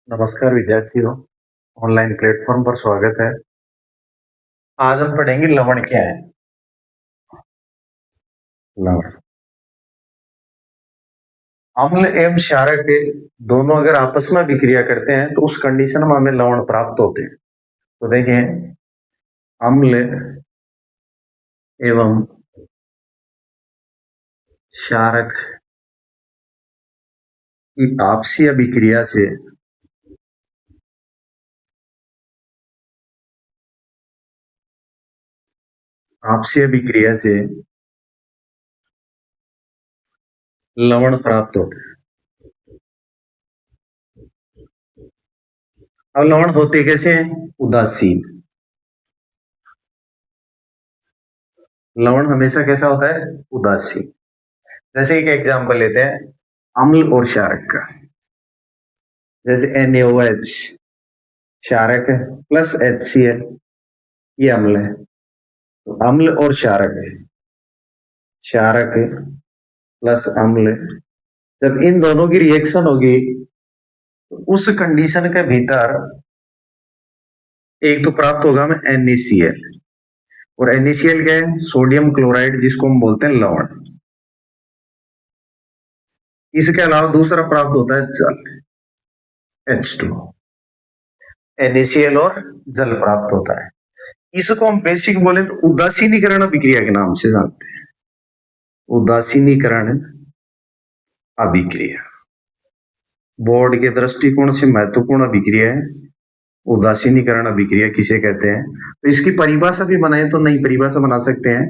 नमस्कार विद्यार्थियों, online platform पर स्वागत है। आज हम पढ़ेंगे लवण क्या है। लवण अम्ल एवं क्षारक दोनों अगर आपस में विक्रिया करते हैं तो उस कंडीशन में हमें लवण प्राप्त होते हैं। तो देखें, अम्ल एवं क्षारक की आपसी अभिक्रिया से लवण प्राप्त होते हैं। अब लवण होते कैसे हैं? उदासीन। लवण हमेशा कैसा होता है? उदासीन। जैसे एक एग्जांपल लेते हैं अम्ल और क्षारक का। जैसे NaOH क्षारक है प्लस HCl, ये अम्ल है। तो अम्ल और क्षारक क्षारक प्लस अम्ल, जब इन दोनों की रिएक्शन होगी तो उस कंडीशन के भीतर एक तो प्राप्त होगा हमें NaCl, और NaCl क्या है? सोडियम क्लोराइड, जिसको हम बोलते हैं लवण। इसके अलावा दूसरा प्राप्त होता है जल, H2। NaCl और जल प्राप्त होता है। इसको हम बेसिक बोले तो उदासीनीकरण अभिक्रिया के नाम से जानते हैं। उदासीनीकरण अभिक्रिया बोर्ड के दृष्टिकोण से महत्वपूर्ण अभिक्रिया है। उदासीनीकरण अभिक्रिया किसे कहते हैं? तो इसकी परिभाषा भी बनाए तो नई परिभाषा बना सकते हैं।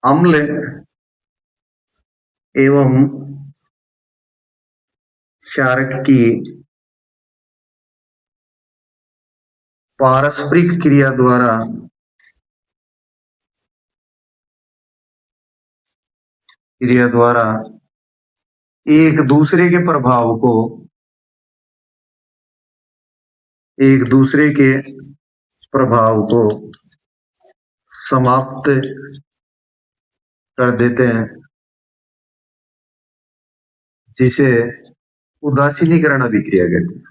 अम्ल एवं क्षारक की पारस्परिक क्रिया द्वारा एक दूसरे के प्रभाव को समाप्त कर देते हैं, जिसे उदासीनीकरण अभिक्रिया कहते हैं।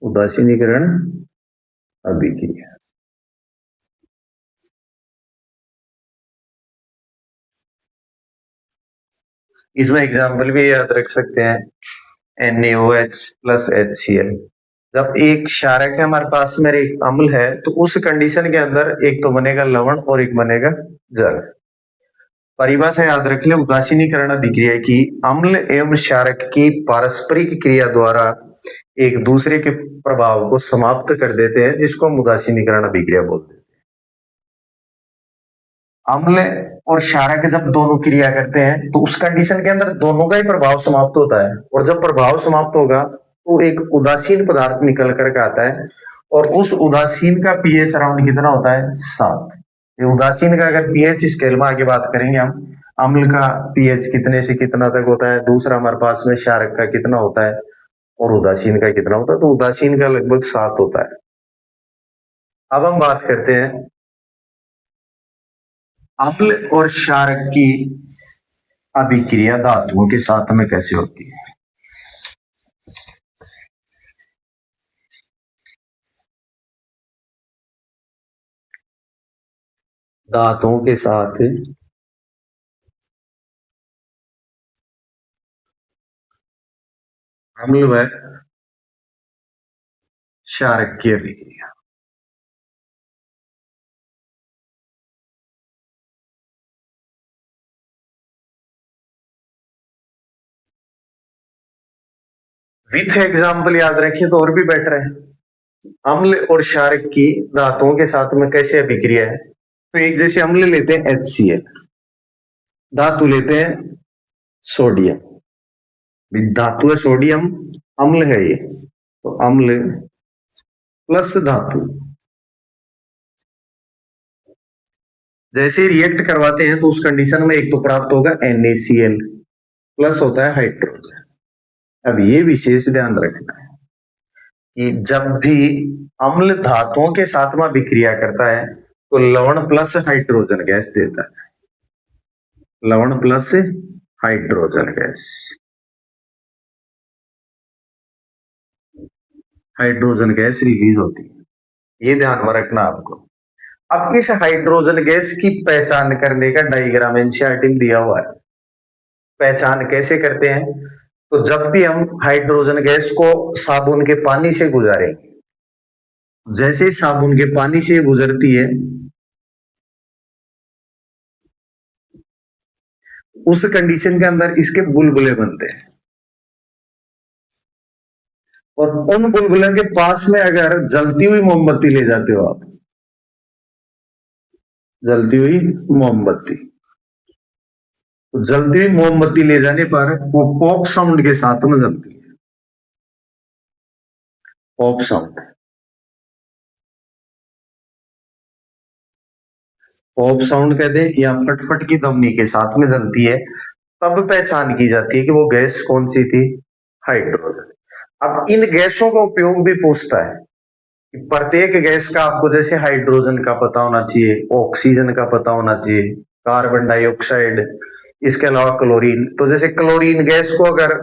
उदासीनीकरण अभिक्रिया। इसमें एग्जाम्पल भी याद रख सकते हैं, NaOH प्लस HCl। जब एक क्षारक है हमारे पास में, एक अम्ल है, तो उस कंडीशन के अंदर एक तो बनेगा लवण और एक बनेगा जल। परिभाषा याद रख ले, उदासीनीकरण अभिक्रिया की अम्ल एवं क्षारक की पारस्परिक क्रिया द्वारा एक दूसरे के प्रभाव को समाप्त कर देते हैं, जिसको हम उदासीनीकरण अभिक्रिया बोलते हैं। अम्ल और क्षारक जब दोनों क्रिया करते हैं तो उस कंडीशन के अंदर दोनों का ही प्रभाव समाप्त होता है, और जब प्रभाव समाप्त होगा तो एक उदासीन पदार्थ निकल करके आता है, और उस उदासीन का पीएच अराउंड कितना होता है? 7। उदासीन का अगर पीएच स्केल में आगे बात करेंगे हम, अम्ल का पीएच कितने से कितना तक होता है, दूसरा हमारे पास में क्षारक का कितना होता है, और उदासीन का कितना होता है। तो उदासीन का लगभग 7 होता है। अब हम बात करते हैं अम्ल और क्षारक की अभिक्रिया धातुओं के साथ में कैसे होती है। धातुओं के साथ अम्ल व क्षारक की अभिक्रिया। विथ एग्जाम्पल याद रखिए तो और भी बेटर है। अम्ल और क्षारक की धातुओं के साथ में कैसे अभिक्रिया है? तो एक जैसे अम्ल लेते हैं HCl, धातु लेते हैं सोडियम, धातु है सोडियम, अम्ल है ये, तो अम्ल प्लस धातु जैसे रिएक्ट करवाते हैं तो उस कंडीशन में एक तो प्राप्त होगा NaCl प्लस होता है हाइड्रोजन। अब ये विशेष ध्यान रखना है कि जब भी अम्ल धातुओं के साथ में विक्रिया करता है तो लवण प्लस हाइड्रोजन गैस देता है। लवण plus hydrogen gas, hydrogen gas release होती है, ये ध्यान में रखना आपको। अब इस हाइड्रोजन गैस की पहचान करने का डायग्राम एनसीईआरटी में दिया हुआ है। पहचान कैसे करते हैं? तो जब भी हम हाइड्रोजन गैस को साबुन के पानी से गुजारेंगे, जैसे ही साबुन के पानी से गुजरती है, उस कंडीशन के अंदर इसके बुलबुले बनते हैं, और उन बुलबुलों के पास में अगर जलती हुई मोमबत्ती ले जाते हो आप, जलती हुई मोमबत्ती, तो जलती हुई मोमबत्ती ले जाने पर वो पॉप साउंड के साथ में जलती है, पॉप साउंड, पॉप साउंड कहते हैं, या फटफट की ध्वनि के साथ में जलती है, तब पहचान की जाती है कि वो गैस कौन सी थी, हाइड्रोजन। अब इन गैसों का उपयोग भी पूछता है, प्रत्येक गैस का आपको जैसे हाइड्रोजन का पता होना चाहिए, ऑक्सीजन का पता होना चाहिए, कार्बन डाइऑक्साइड, इसके अलावा क्लोरीन। तो जैसे क्लोरीन गैस को अगर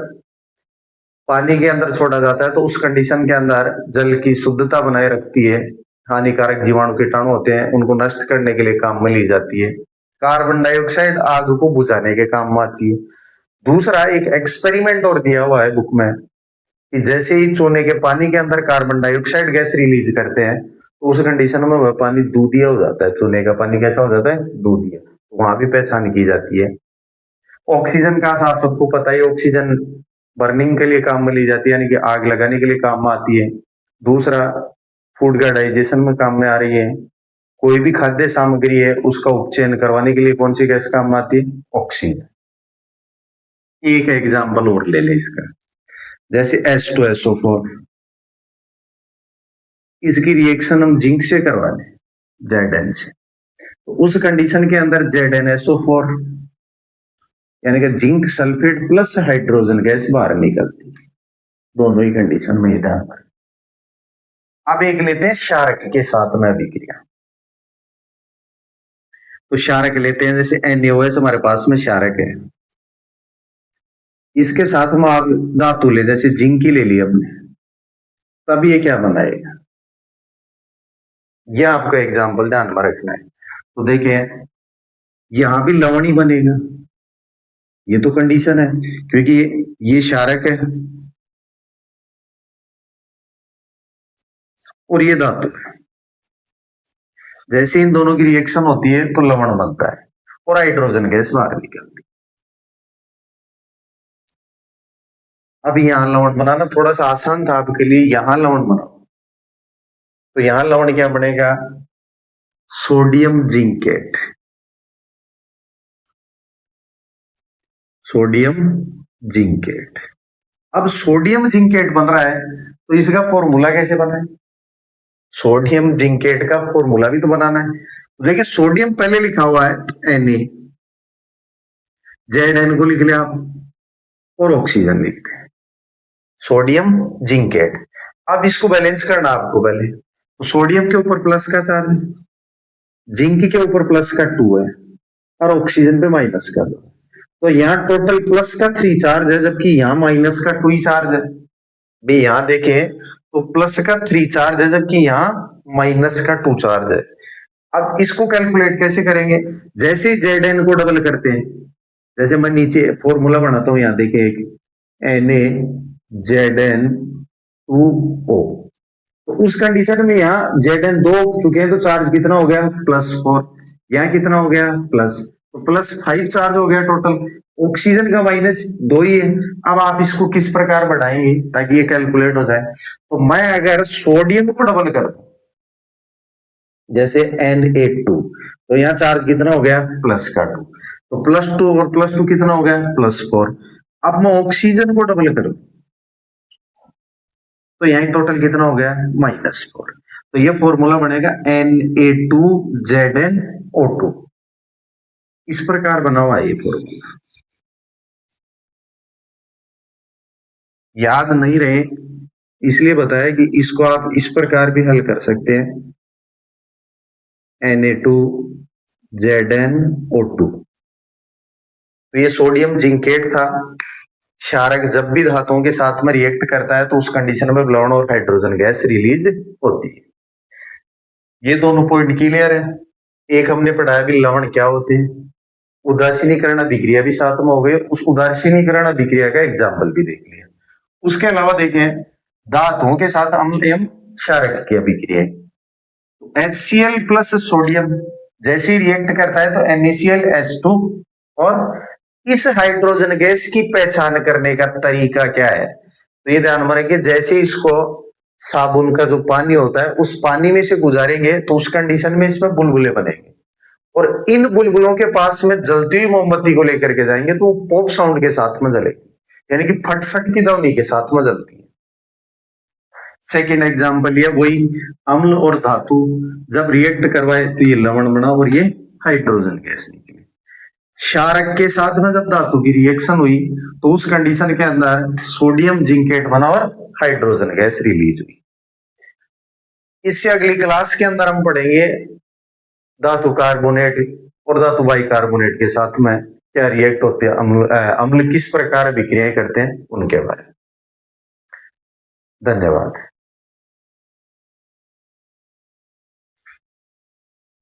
पानी के अंदर छोड़ा जाता है तो उस कंडीशन के अंदर जल की शुद्धता बनाए रखती है, हानिकारक जीवाणु कीटाणु होते हैं उनको नष्ट करने के लिए काम में ली जाती है। कार्बन डाइऑक्साइड आग को बुझाने के काम में आती है। दूसरा एक एक्सपेरिमेंट और दिया हुआ है बुक में कि जैसे ही चूने के पानी के अंदर कार्बन डाइऑक्साइड गैस रिलीज करते हैं तो उस कंडीशन में वह पानी दूधिया हो जाता है, चूने का पानी कैसा हो जाता है, दूधिया। तो वहां भी पहचान की जाती है। ऑक्सीजन का आप सबको पता ही, ऑक्सीजन बर्निंग के लिए काम में ली जाती है, यानी कि आग लगाने के लिए काम में आती है। दूसरा, फूड का डाइजेशन में काम में आ रही है। कोई भी खाद्य सामग्री है उसका उपचयन करवाने के लिए कौन सी गैस काम में आती है, ऑक्सीजन। एक एग्जाम्पल और ले ले इसका, जैसे H2SO4, इसकी रिएक्शन हम जिंक से करवा लें, Zn से, तो उस कंडीशन के अंदर ZnSO4 यानी कि zinc sulphate plus hydrogen gas बाहर निकलती, दोनों ही कंडीशन में ध्यान रखें। अब एक लेते हैं क्षारक के साथ में अभिक्रिया। तो क्षारक लेते हैं, जैसे NaOH हमारे पास में क्षारक है, इसके साथ में आप धातु ले, जैसे जिंक की ले ली हमने, तब ये क्या बनाएगा, यह आपका एग्जाम्पल ध्यान में रखना है। तो देखिए यहां भी लवण ही बनेगा, ये तो कंडीशन है, क्योंकि ये क्षारक है और ये धातु है। जैसे इन दोनों की रिएक्शन होती है तो लवण बनता है और हाइड्रोजन गैस बाहर निकलती है। अब यहां लवण बनाना थोड़ा सा आसान था आपके लिए, यहां लवण बनाओ, तो यहां लवण क्या बनेगा, सोडियम जिंकेट, सोडियम जिंकेट। अब सोडियम जिंकेट बन रहा है तो इसका फॉर्मूला कैसे बना है, सोडियम जिंकेट का फॉर्मूला भी तो बनाना है। तो देखिए सोडियम पहले लिखा हुआ है Na, Zn को लिख लिया आप, और ऑक्सीजन लिख लिया, सोडियम जिंकेट। अब इसको बैलेंस करना आपको पहले, तो सोडियम के ऊपर प्लस का चार्ज, जिंक के ऊपर प्लस का 2 है, और ऑक्सीजन पे माइनस का 2। तो यहाँ टोटल प्लस का 3 चार्ज है, जबकि यहाँ माइनस का 2 ही चार्ज है। भी यहाँ देखें तो प्लस का 3 चार्ज है, जबकि यहाँ माइनस का 2 चार्ज है। अब इसको कैलकुलेट कैसे करेंगे, जैसे Zn को डबल करते हैं, जैसे मैं नीचे फॉर्मूला बनाता हूं, यहाँ देखिए NaZn2O, तो उस कंडीशन में यहाँ Zn 2 चुके हैं तो चार्ज कितना हो गया, +4, यहाँ कितना हो गया, प्लस, तो +5 चार्ज हो गया टोटल। ऑक्सीजन का -2 ही है। अब आप इसको किस प्रकार बढ़ाएंगे ताकि ये कैलकुलेट हो जाए, तो मैं अगर सोडियम को डबल कर दूं, जैसे Na2, तो यहाँ चार्ज कितना हो गया, प्लस का 2, तो +2 और +2 कितना हो गया, +4। अब मैं ऑक्सीजन को डबल करूं तो यहाँ टोटल कितना हो गया, -4। तो ये फॉर्मूला बनेगा Na2ZnO2, इस प्रकार बना हुआ है ये फॉर्मूला। याद नहीं रहे इसलिए बताया कि इसको आप इस प्रकार भी हल कर सकते हैं, Na2ZnO2। तो ये सोडियम जिंकेट था। क्षारक जब भी धातुओं के साथ में रिएक्ट करता है तो उस कंडीशन में लवण और हाइड्रोजन गैस रिलीज होती है। ये दोनों पॉइंट क्लियर है। एक हमने पढ़ाया भी लवण क्या होते हैं, उदासीनीकरण अभिक्रिया भी साथ में हो गई, उस उदासीनीकरण अभिक्रिया का एग्जाम्पल भी देख लिया। उसके अलावा देखें धातुओं के साथ अम्ल एवं क्षारक की अभिक्रिया। HCl प्लस सोडियम जैसे ही रिएक्ट करता है तो NaClH2, और इस हाइड्रोजन गैस की पहचान करने का तरीका क्या है, तो ये ध्यान में रखिए, जैसे इसको साबुन का जो पानी होता है उस पानी में से गुजारेंगे तो उस कंडीशन में इसमें बुलबुले बनेंगे, और इन बुलबुलों के पास में जलती हुई मोमबत्ती को लेकर के जाएंगे तो वो पॉप साउंड के साथ में जलेगी, यानी कि फट फट की ध्वनि के साथ में जलती है। सेकेंड एग्जाम्पल ये वही, अम्ल और धातु जब रिएक्ट करवाए तो ये लवण बना और ये हाइड्रोजन गैस निकली। क्षारक के साथ में जब धातु की रिएक्शन हुई तो उस कंडीशन के अंदर सोडियम जिंकेट बना और हाइड्रोजन गैस रिलीज हुई। इससे अगली क्लास के अंदर हम पढ़ेंगे धातु कार्बोनेट और धातु बाइकार्बोनेट के साथ में क्या रिएक्ट होते हैं, अम्ल किस प्रकार अभिक्रियाएं करते हैं उनके बारे में। धन्यवाद।